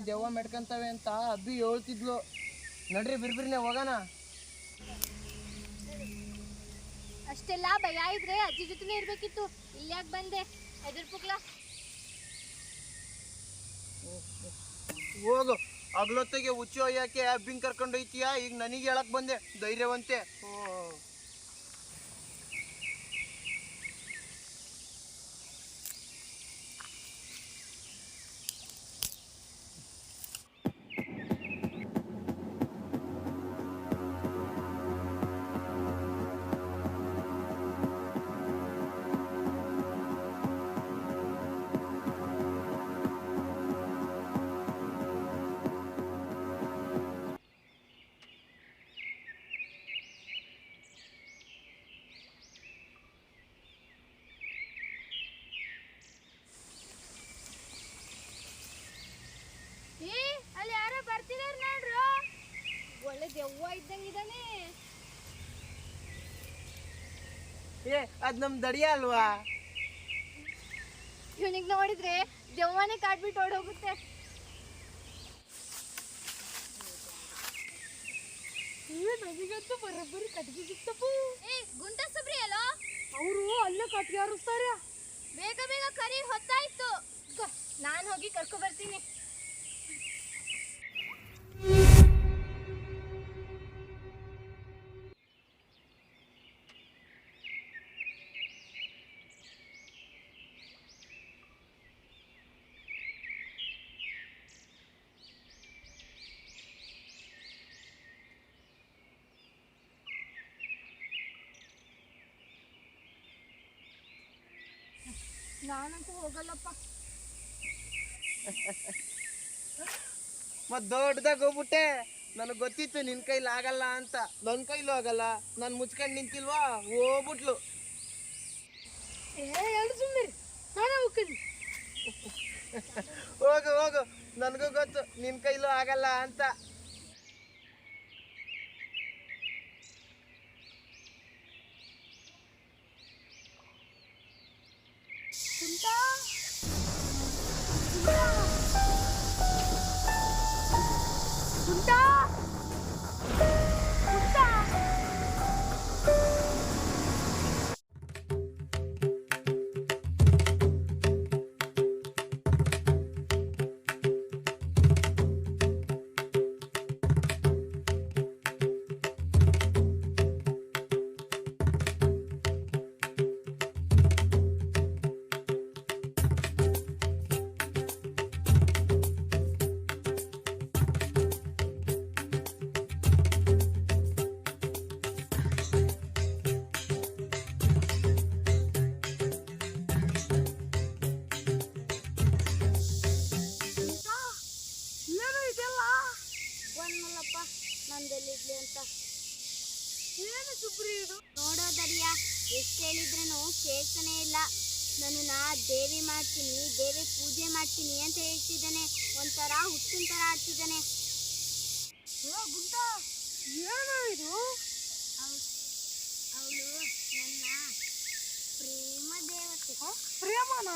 ದೆವ್ವ ಮೆಡ್ಕಂತವೆ ಅಂತ ಅಬ್ಬಿ ಹೇಳ್ತಿದ್ಲು. ನಡ್ರಿ ಬಿರ್ಬಿರ್ನೆ ಹೋಗೋಣ. ಅಷ್ಟೆಲ್ಲ ಭಯ ಇದ್ರೆ ಅಜ್ಜಿ ಜೊತೆನೇ ಇರ್ಬೇಕಿತ್ತು. ಇಲ್ಯಾಕ್ ಬಂದೆ ಹೆದರ್ಪುಕ್ಲಾ? ಹೋಗು, ಅಗ್ಲೊತ್ತಿಗೆ ಹುಚ್ಚು ಒಯ್ಯಾಕೆ ಅಬ್ಬಿಂಗ್ ಕರ್ಕೊಂಡು ಹೋಯ್ತೀಯಾ? ಈಗ ನನಗೆ ಹೇಳಕ್ ಬಂದೆ, ಧೈರ್ಯವಂತೆ. ಅಲ್ಲಿ ಯಾರೋ ಬರ್ತಿದಾರ ನೋಡ್ರು. ಒಳ್ಳೆ ದೆವ್ವ ಇದ್ದಂಗಿದಾನೆ. ಅದ್ ನಮ್ ದಡಿಯ ಅಲ್ವಾ? ಇವನಿಗೆ ನೋಡಿದ್ರೆ ದೆವ್ವನೇ ಕಾಡ್ಬಿಟ್ಟು ಓಡೋಗುತ್ತೆ. ನಮಗಂತೂ ಬರೋಬ್ಬರಿ ಕಟ್ಗೆ ಸಿಕ್ತಪ್ಪ. ಗುಂಟ ಸುಬ್ರಿ ಅಲ್ಲೋ? ಅವರು ಅಲ್ಲೇ ಕಟ್ಗೆ ಹಾರಿಸ್ತಾರೆ. ಬೇಗ ಬೇಗ ಕರಿ, ಹೊತ್ತಾಯ್ತು. ನಾನು ಹೋಗಿ ಕರ್ಕೊ ಬರ್ತೀನಿ. ನಾನಂತೂ ಹೋಗಲ್ಲಪ್ಪ. ಮತ್ ದೊಡ್ಡದಾಗ ಹೋಗ್ಬಿಟ್ಟೆ. ನನಗ್ ಗೊತ್ತಿತ್ತು ನಿನ್ ಕೈಲಿ ಆಗಲ್ಲ ಅಂತ. ನನ್ ಕೈಲೂ ಆಗಲ್ಲ, ನಾನ್ ಮುಚ್ಕೊಂಡ್ ನಿಂತಿಲ್ವಾ, ಹೋಗ್ಬಿಟ್ಲು. ಎರಡು ಸುಮ್ಮನೆ ನಾನೇ ಹೋಗ್ತೀನಿ. ಹೋಗು ಹೋಗು, ನನ್ಗೂ ಗೊತ್ತು ನಿನ್ ಕೈಲೂ ಆಗಲ್ಲ ಅಂತ. ನಂದೆಲ್ಲಿದ್ಲಿ ಅಂತ ಏನು ಸುಬ್ರಿ ಇದು? ನೋಡೋದರಿಯ, ಎಷ್ಟು ಹೇಳಿದ್ರೂ ಕೇಳ್ತಾನೆ ಇಲ್ಲ. ನನ್ನನ್ನ ದೇವಿ ಮಾಡ್ತೀನಿ, ದೇವಿ ಪೂಜೆ ಮಾಡ್ತೀನಿ ಅಂತ ಹೇಳ್ತಿದ್ದಾನೆ. ಒಂಥರ ಹುಟ್ಟಿನ ಥರ ಆಡ್ತಿದ್ದಾನೆ. ಗುಂಟ ಏನು ಇದು? ಅವಳು ನನ್ನ ಪ್ರೇಮ ದೇವತೆ. ಪ್ರೇಮನ?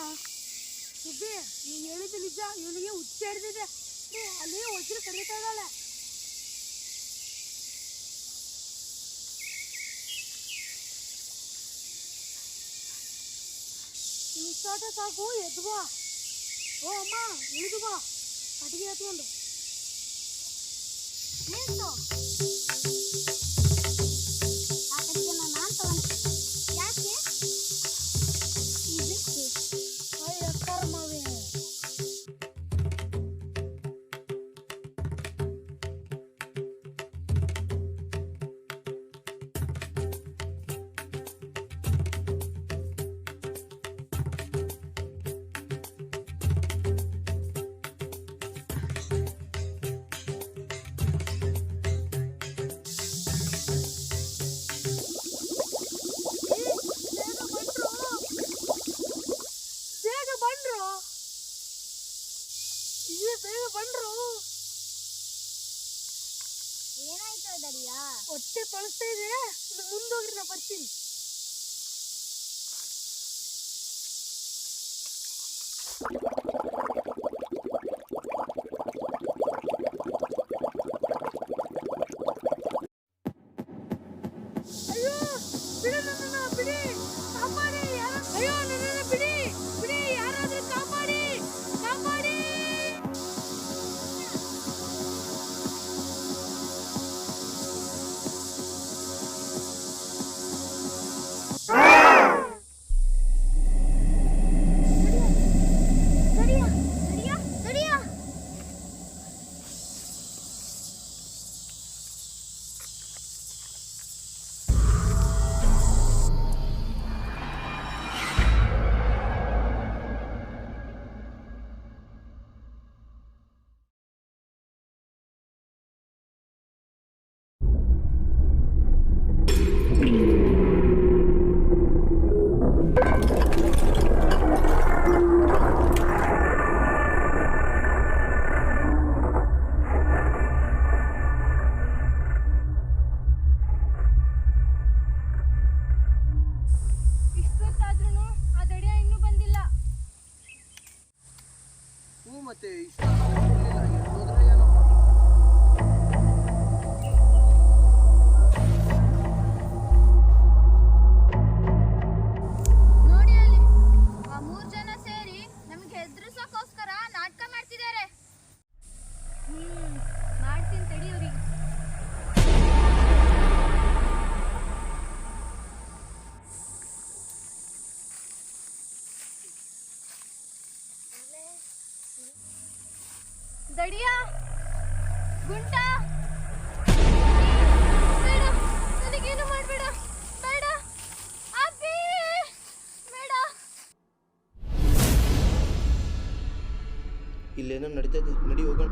ಸುಬ್ಬಿ, ನೀನು ಹೇಳಿದ್ದು ನಿಜ. ಇವನಿಗೆ ಹುಚ್ಚ ಹಿಡಿದಿದೆ. ಅಲ್ಲಿ ವಜ್ರ ಕರೀತಾ ಇದ್ದಾಳೆ. ನಿಶ್ಚಾಟ ಸಾಕು, ಎದ್ದು ಬಾ. ಓ ಅಮ್ಮ, ಇಳಿದು ಬಾ, ಕಟ್ಟಿಗೆ ಎತ್ಕೊಂಡು. ನಿಂತು ಆ ಕಟ್ಟಿಗೆನ ನಾನು ತಗೊಂಡು. ಯಾಕೆ? ಇದಕ್ಕೆ ಅಯ್ಯ ಕರ್ಮವೇ. ಏನಾಯ್ತು ಅದರಿಯಾ? ಹೊಟ್ಟೆ ತೊಳಸ್ತಾ ಇದೆ, ಮುಂದೋಗ್ರಿ, ನಾ ಬರ್ತೀನಿ. ಅಯ್ಯೋ ಬಿಡಿ ನನ್ನನ್ನ ಬಿಡಿ ಕಾಪಾಡಿ ಯಾರು ಅಯ್ಯೋ ನನ್ನನ್ನ ಬಿಡಿ ಬಿಡಿ ಯಾರಾದ್ರೂ ಕಾಪಾಡಿ ಕಾಪಾಡಿ ತಡಿಯ ತಡಿಯ ತಡಿಯ ಇಷ್ಟೊತ್ತಾದ್ರೂ ಆ ದಡಿಯ ಇನ್ನೂ ಬಂದಿಲ್ಲ. ಹ್ಞೂ ಮತ್ತೆ ಇಷ್ಟೊಂದು ಬರ್ಲಿಲ್ಲ, ಎಲ್ಲೋದ್ರೋ ಏನೋ. ನೋಡಿ ಅಲ್ಲಿ ಆ 3 ಜನ ಸೇರಿ ನಮಗೆ ಹೆದರ್ಸೋಕ್ಕೋಸ್ಕರ ನಾಟಕ ಮಾಡ್ತಿದ್ದಾರೆ. ಮಾಡ್ತೀನಿ ತಡಿ ಅವ್ರಿಗೆ. ದಡಿಯ ಗುಂಟ ಬೇಡ, ನನಗೇನು ಮಾಡಬೇಡ, ಬೇಡ ಅಪ್ಪಿ, ಬೇಡ. ಇಲ್ಲೇನೋ ನಡೀತದೆ, ನಡಿ ಹೋಗೋಣ.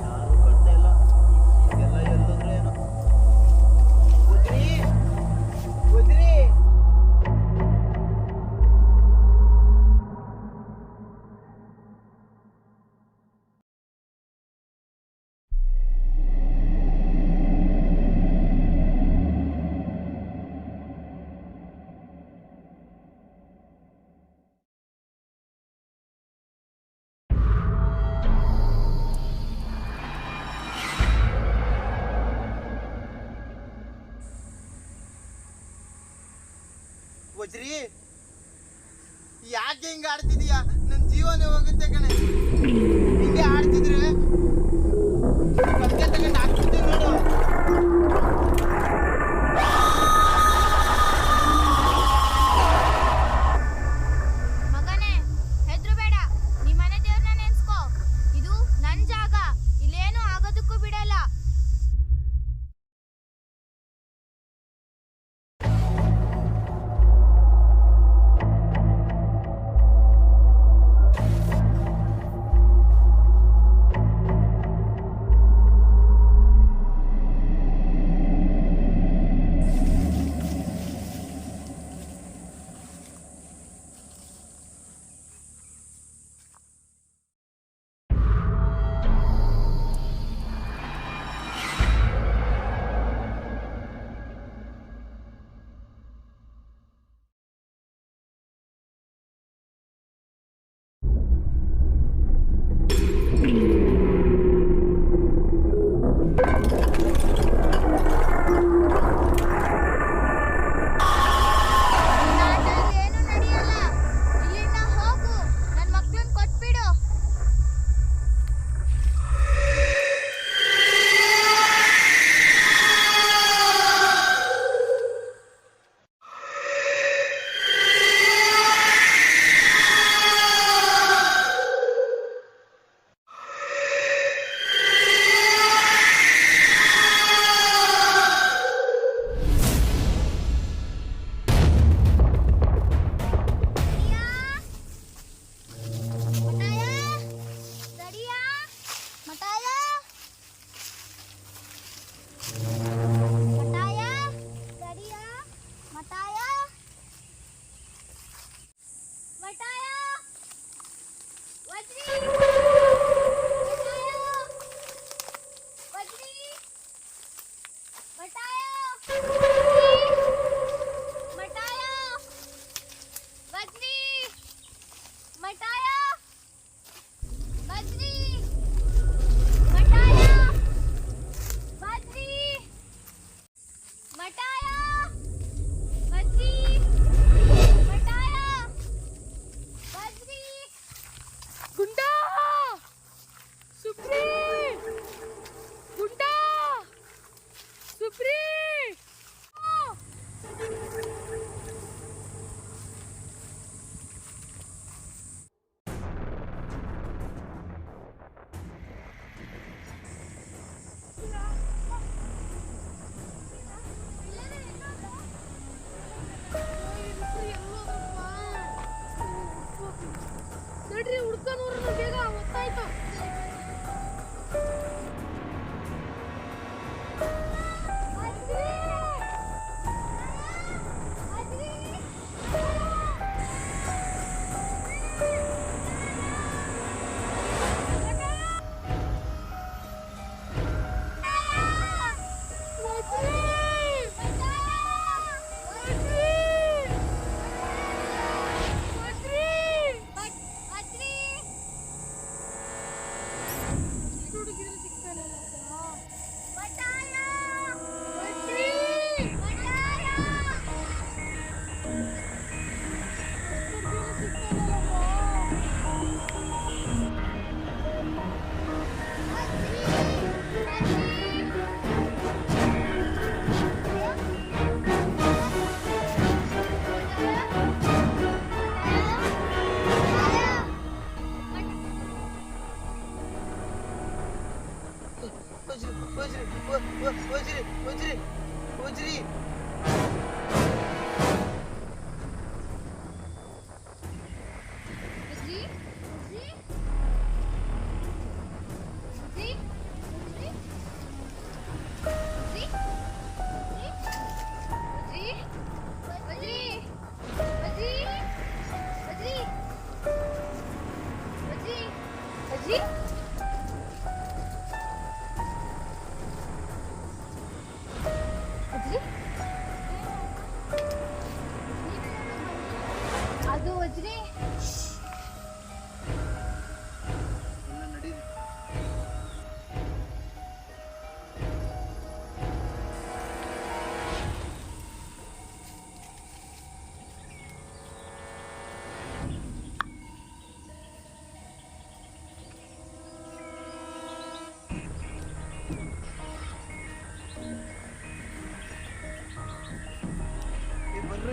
ಯಾರು ಕಾಣ್ತಾ ಇಲ್ಲ, ಎಲ್ಲ ಎಲ್ಲೋದ್ರೋ ಏನೋ. ವಜ್ರಿ, ವಜ್ರಿ. ವಜ್ರಿ, ಯಾಕೆ ಹಿಂಗೆ ಆಡ್ತಿದೀಯಾ? ನನ್ನ ಜೀವನೇ ಹೋಗುತ್ತೆ ಕಣೆ. ಹಿಂಗೆ ಆಡ್ತಿದ್ರೆ ಕತ್ತೆ ತಗೊಂಡು ಹಾಕ್ಬಿಡ್ತೀನಿ ನೋಡು. ಮಗನೇ ಹೆದ್ರು ಬೇಡ, ನಿಮ್ಮ ಮನೆ ದೇವ್ರನ್ನ ನೆನ್ಸ್ಕೋ. ಇದು ನನ್ನ ಜಾಗ, ಇಲ್ಲೇನು ಆಗೋದಕ್ಕೂ ಬಿಡಲ್ಲ.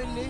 ಯಾರಿಲ್ಲಿ